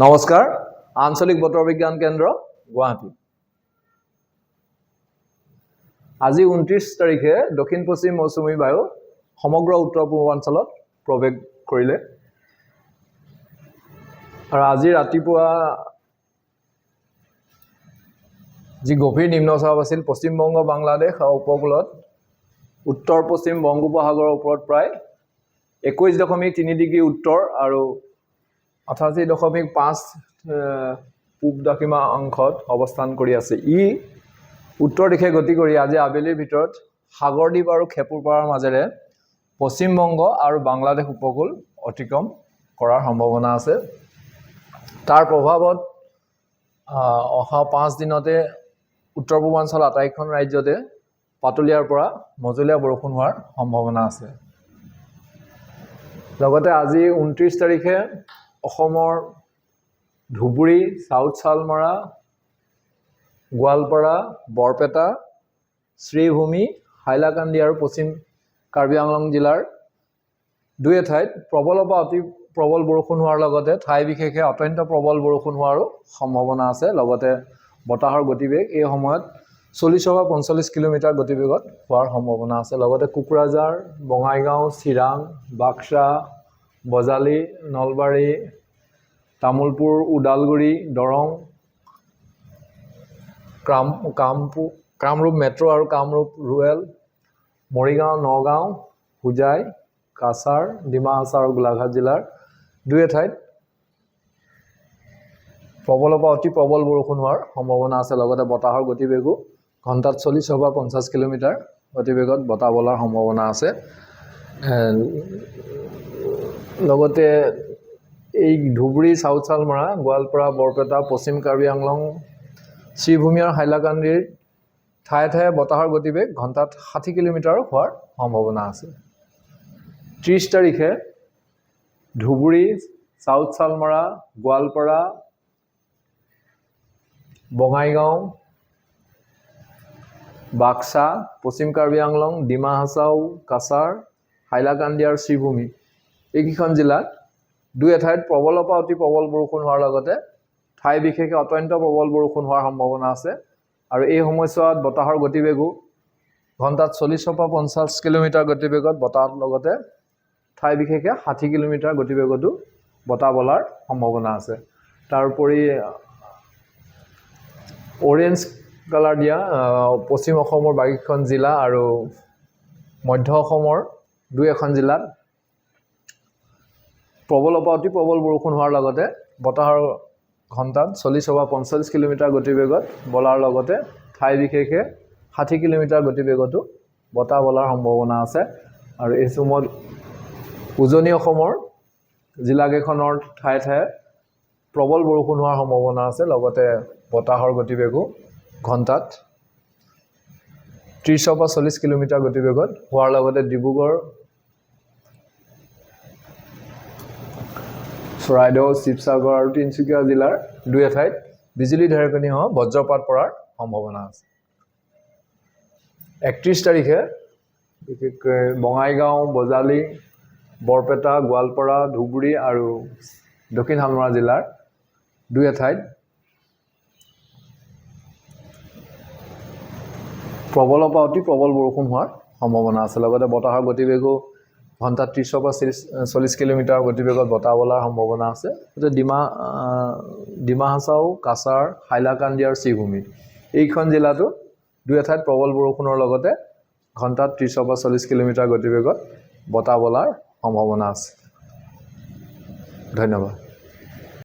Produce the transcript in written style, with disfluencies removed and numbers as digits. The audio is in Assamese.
নমস্কাৰ আঞ্চলিক বতৰ বিজ্ঞান কেন্দ্ৰ গুৱাহাটী আজি 29 তাৰিখে দক্ষিণ পশ্চিম মৌচুমী বায়ু সমগ্ৰ উত্তৰ পূৰ্বাঞ্চলত প্ৰৱেশ কৰিলে আৰু আজি ৰাতিপুৱা যি গভীৰ নিম্নচাপ আছিল পশ্চিম বংগ বাংলাদেশ আৰু উপকূলত উত্তৰ পশ্চিম বংগোপসাগৰৰ ওপৰত প্ৰায় 21.3 ডিগ্ৰী উত্তৰ আৰু 88.5 পূব দ্ৰাঘিমা অংশত অৱস্থান কৰি আছে। ই উত্তৰ দিশে গতি কৰি আজি আবেলিৰ ভিতৰত সাগৰদ্বীপ আৰু খেপুৰপাৰাৰ মাজেৰে পশ্চিম বংগ আৰু বাংলাদেশ উপকূল অতিক্ৰম কৰাৰ সম্ভাৱনা আছে। তাৰ প্ৰভাৱত অহা 5 দিনতে উত্তৰ পূৰ্বাঞ্চল আটাইখন ৰাজ্যতে পাতলীয়াৰ পৰা মজলীয়া বৰষুণ হোৱাৰ সম্ভাৱনা আছে। লগতে আজি 29 তাৰিখে অসমৰ ধুবুৰী, সাউথ শালমৰা, গোৱালপাৰা, বৰপেটা, শ্ৰীভূমি, হাইলাকান্দি আৰু পশ্চিম কাৰ্বি আংলং জিলাৰ দুই এঠাইত প্ৰবলৰ পৰা অতি প্ৰবল বৰষুণ হোৱাৰ লগতে ঠাই বিশেষে অত্যন্ত প্ৰবল বৰষুণ হোৱাৰো সম্ভাৱনা আছে। লগতে বতাহৰ গতিবেগ এই সময়ত 40 পৰা 45 কিলোমিটাৰ গতিবেগত হোৱাৰ সম্ভাৱনা আছে। লগতে কোকৰাঝাৰ, বঙাইগাঁও, চিৰাং, বাক্সা, বজালী, নলবাৰী, তামুলপুৰ, ওদালগুৰি, দৰং, কামৰূপ মেট্ৰ' আৰু কামৰূপ ৰুৰেল, মৰিগাঁও, নগাঁও, হোজাই, কাছাৰ, ডিমা হাছাও আৰু গোলাঘাট জিলাৰ দুই এঠাইত প্ৰবলৰ পৰা অতি প্ৰবল বৰষুণ হোৱাৰ সম্ভাৱনা আছে। লগতে বতাহৰ গতিবেগো ঘণ্টাত 40 পৰা 50 কিলোমিটাৰ গতিবেগত বতাহ বলাৰ সম্ভাৱনা আছে। লগতে এই ধুবুৰী, সাউথ শালমৰা, গোৱালপাৰা, বৰপেটা, পশ্চিম কাৰ্বি আংলং, শ্ৰীভূমি আৰু হাইলাকান্দিৰ ঠায়ে ঠায়ে বতাহৰ গতিবেগ ঘণ্টাত 60 কিলোমিটাৰ হোৱাৰ সম্ভাৱনা আছে। 30 তাৰিখে ধুবুৰী, সাউথ শালমৰা, গোৱালপাৰা, বঙাইগাঁও, বাক্সা, পশ্চিম কাৰ্বি আংলং, ডিমা হাছাও, কাছাৰ, হাইলাকান্দি আৰু শ্ৰীভূমি এইকেইখন জিলাত দুই এঠাইত প্ৰবলৰ পৰা অতি প্ৰবল বৰষুণ হোৱাৰ লগতে ঠাই বিশেষে অত্যন্ত প্ৰবল বৰষুণ হোৱাৰ সম্ভাৱনা আছে। আৰু এই সময়ছোৱাত বতাহৰ গতিবেগো ঘণ্টাত 40 পৰা 50 কিলোমিটাৰ গতিবেগত বতাহৰ লগতে ঠাই বিশেষে 60 কিলোমিটাৰ গতিবেগতো বতাহ বলাৰ সম্ভাৱনা আছে। তাৰোপৰি অৰেঞ্জ কালাৰ দিয়া পশ্চিম অসমৰ বাকীখন জিলা আৰু মধ্য অসমৰ দুই এখন জিলাত প্ৰবলৰ পৰা অতি প্ৰবল বৰষুণ হোৱাৰ লগতে বতাহৰ ঘণ্টাত 40 পৰা 45 কিলোমিটাৰ গতিবেগত বলাৰ লগতে ঠাই বিশেষে 60 কিলোমিটাৰ গতিবেগতো বতাহ বলাৰ সম্ভাৱনা আছে। আৰু এই সময়ত উজনি অসমৰ জিলাকেইখনৰ ঠায়ে ঠায়ে প্ৰবল বৰষুণ হোৱাৰ সম্ভাৱনা আছে। লগতে বতাহৰ গতিবেগো ঘণ্টাত 30 পৰা 40 কিলোমিটাৰ গতিবেগত হোৱাৰ লগতে ডিব্ৰুগড়, চৰাইদেউ, শিৱসাগৰ আৰু তিনিচুকীয়া জিলাৰ দুই এঠাইত বিজুলী ঢেৰেকনি সহ বজ্ৰপাত পৰাৰ সম্ভাৱনা আছে। 31 তাৰিখে বিশেষকৈ বঙাইগাঁও, বজালী, বৰপেটা, গোৱালপাৰা, ধুবুৰী আৰু দক্ষিণ শালমৰা জিলাৰ দুই এঠাইত প্ৰবলৰ পৰা অতি প্ৰবল বৰষুণ হোৱাৰ সম্ভাৱনা আছে। লগতে বতাহৰ গতিবেগো ঘণ্টাত 30 পৰা 40 কিলোমিটাৰ গতিবেগত বতাহ বলাৰ সম্ভাৱনা আছে। ডিমা হাছাও, কাছাৰ, হাইলাকান্দি আৰু শ্ৰীভূমি এইখন জিলাতো দুই এঠাইত প্ৰবল বৰষুণৰ লগতে ঘণ্টাত 30 পৰা 40 কিলোমিটাৰ গতিবেগত বতাহ বলাৰ সম্ভাৱনা আছে। ধন্যবাদ।